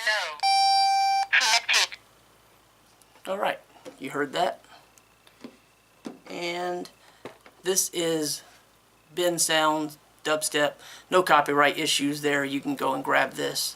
Hello. Connected. All right, you heard that. And this is bin sound, dubstep. No copyright issues there. You can go and grab this.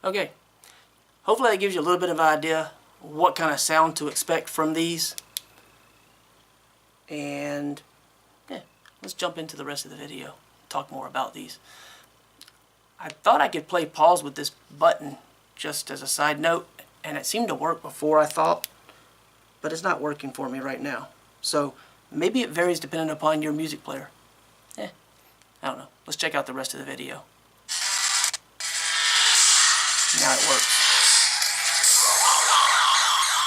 Okay, hopefully that gives you a little bit of an idea what kind of sound to expect from these. And yeah, let's jump into the rest of the video, talk more about these. I thought I could play pause with this button just as a side note, and it seemed to work before I thought, but it's not working for me right now. So maybe it varies depending upon your music player. I don't know. Let's check out the rest of the video. Now it works.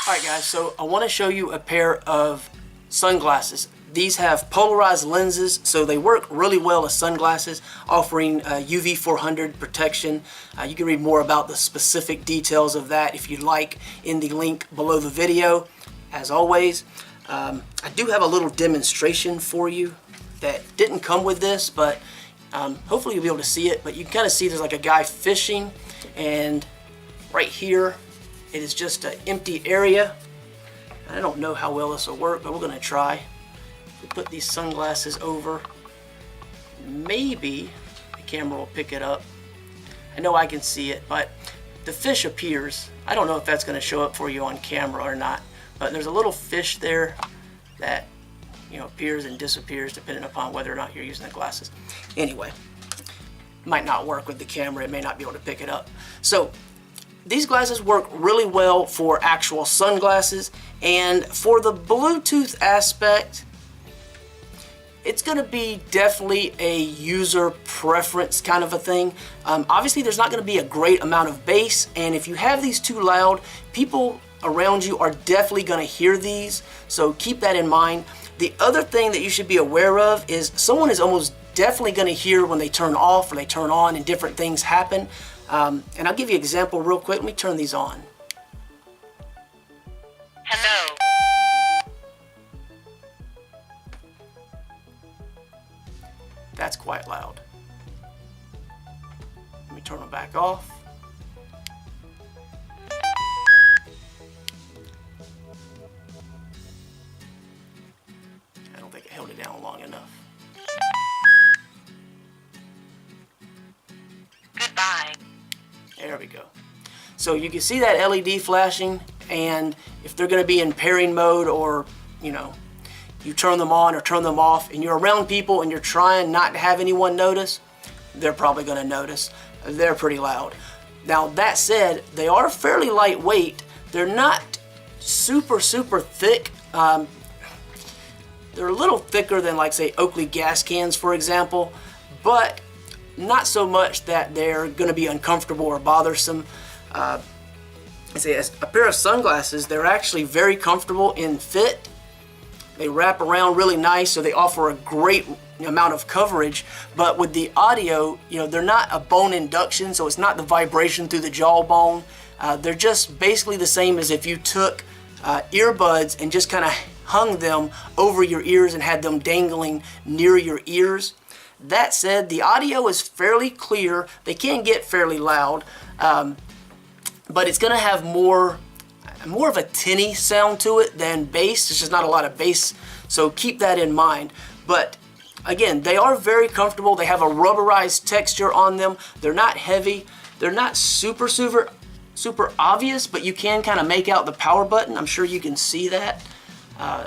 Alright guys, so I want to show you a pair of sunglasses. These have polarized lenses, so they work really well as sunglasses, offering UV400 protection. You can read more about the specific details of that if you'd like in the link below the video. As always, I do have a little demonstration for you that didn't come with this, but hopefully you'll be able to see it. But you can kind of see there's like a guy fishing, and right here it is just an empty area. I don't know how well this will work, but we're going to try. We put these sunglasses over. Maybe the camera will pick it up. I know I can see it, but the fish appears. I don't know if that's going to show up for you on camera or not, but there's a little fish there that, you know, appears and disappears depending upon whether or not you're using the glasses. Anyway, might not work with the camera. It may not be able to pick it up. So these glasses work really well for actual sunglasses, and for the Bluetooth aspect, it's going to be definitely a user preference kind of a thing. Obviously there's not going to be a great amount of bass, and if you have these too loud, people around you are definitely going to hear these, so keep that in mind. The other thing that you should be aware of is someone is almost definitely going to hear when they turn off or they turn on and different things happen. And I'll give you an example real quick. Let me turn these on. Hello. That's quite loud. Let me turn them back off. I don't think I held it down long enough. Goodbye. There we go. So you can see that LED flashing, and if they're going to be in pairing mode, or you know, you turn them on or turn them off and you're around people and you're trying not to have anyone notice, they're probably going to notice. They're pretty loud. Now that said, they are fairly lightweight. They're not super thick. They're a little thicker than, like, say, Oakley gas cans, for example, but not so much that they're going to be uncomfortable or bothersome. As a pair of sunglasses, they're actually very comfortable in fit. They wrap around really nice, so they offer a great amount of coverage. But with the audio, you know, they're not a bone induction, so it's not the vibration through the jawbone. They're just basically the same as if you took earbuds and just kind of hung them over your ears and had them dangling near your ears. That said, the audio is fairly clear. They can get fairly loud, but it's going to have more of a tinny sound to it than bass. There's just not a lot of bass, so keep that in mind. But again, they are very comfortable. They have a rubberized texture on them. They're not heavy. They're not super obvious, but you can kind of make out the power button. I'm sure you can see that,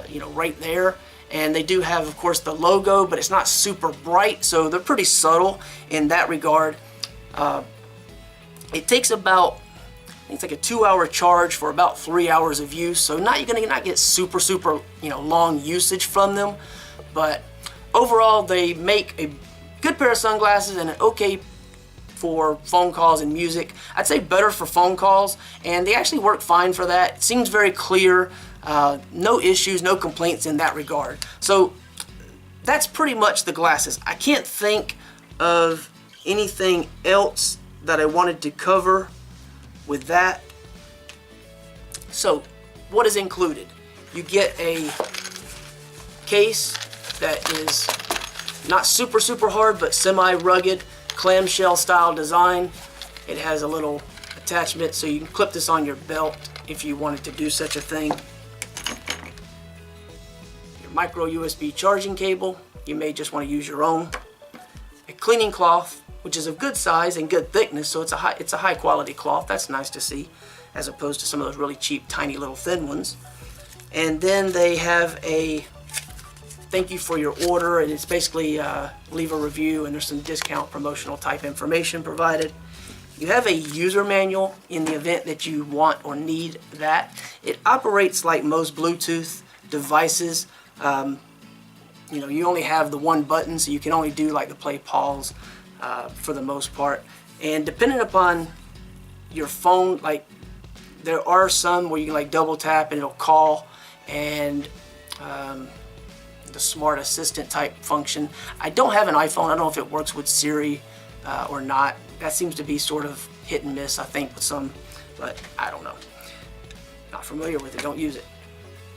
you know, right there. And they do have, of course, the logo, but it's not super bright, so they're pretty subtle in that regard. It takes about, I think it's like a 2-hour charge for about 3 hours of use, so you're gonna not get super you know, long usage from them. But overall, they make a good pair of sunglasses and an okay for phone calls and music. I'd say better for phone calls, and they actually work fine for that. It seems very clear, no issues, no complaints in that regard. So that's pretty much the glasses. I can't think of anything else that I wanted to cover with that. So what is included? You get a case that is not super hard, but semi-rugged, clamshell style design. It has a little attachment so you can clip this on your belt if you wanted to do such a thing. Your micro USB charging cable, you may just want to use your own. A cleaning cloth, which is of good size and good thickness, so it's a high quality cloth. That's nice to see, as opposed to some of those really cheap, tiny little thin ones. And then they have a thank you for your order, and it's basically leave a review, and there's some discount promotional type information provided. You have a user manual in the event that you want or need that. It operates like most Bluetooth devices. You know, you only have the one button, so you can only do like the play pause for the most part. And depending upon your phone, like there are some where you can like double tap and it'll call, and the smart assistant type function. I don't have an iPhone. I don't know if it works with Siri or not. That seems to be sort of hit and miss, I think, with some, but I don't know. Not familiar with it, don't use it.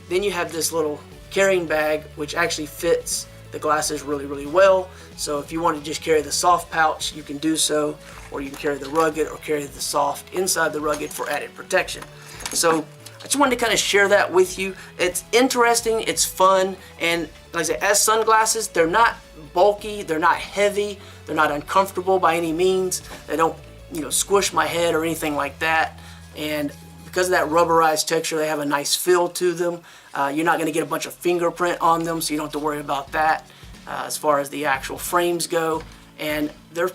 Then you have this little carrying bag, which actually fits the glasses really well. So if you want to just carry the soft pouch, you can do so, or you can carry the rugged or carry the soft inside the rugged for added protection. So I just wanted to kind of share that with you. It's interesting, it's fun, and like I say, as sunglasses, they're not bulky, they're not heavy, they're not uncomfortable by any means. They don't, you know, squish my head or anything like that. And because of that rubberized texture, they have a nice feel to them. You're not going to get a bunch of fingerprint on them, so you don't have to worry about that as far as the actual frames go. And they're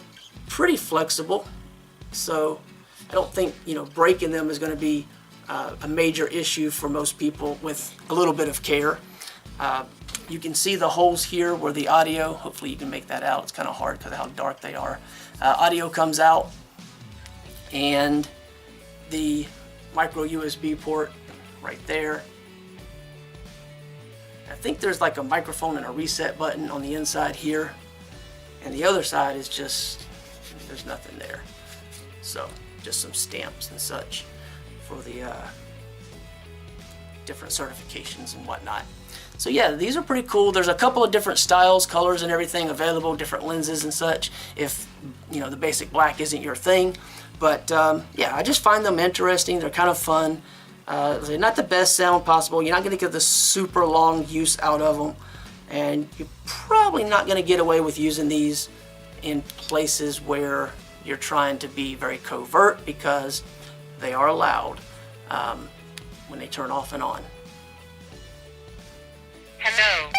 pretty flexible, so I don't think, you know, breaking them is going to be a major issue for most people with a little bit of care. You can see the holes here where the audio, hopefully you can make that out, it's kind of hard because of how dark they are. Audio comes out, and the micro USB port right there. I think there's like a microphone and a reset button on the inside here, and the other side is just, there's nothing there. So just some stamps and such for the different certifications and whatnot. So yeah, these are pretty cool. There's a couple of different styles, colors and everything available, different lenses and such, if you know the basic black isn't your thing. But yeah, I just find them interesting. They're kind of fun. They're not the best sound possible. You're not going to get the super long use out of them, and you're probably not going to get away with using these in places where you're trying to be very covert, because they are loud when they turn off and on. Hello.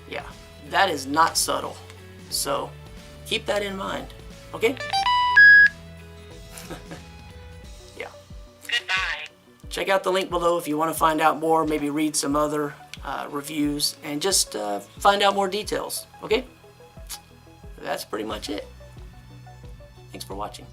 Yeah, that is not subtle, so keep that in mind, okay? Yeah. Goodbye. Check out the link below if you want to find out more, maybe read some other reviews, and just find out more details, okay? That's pretty much it. Thanks for watching.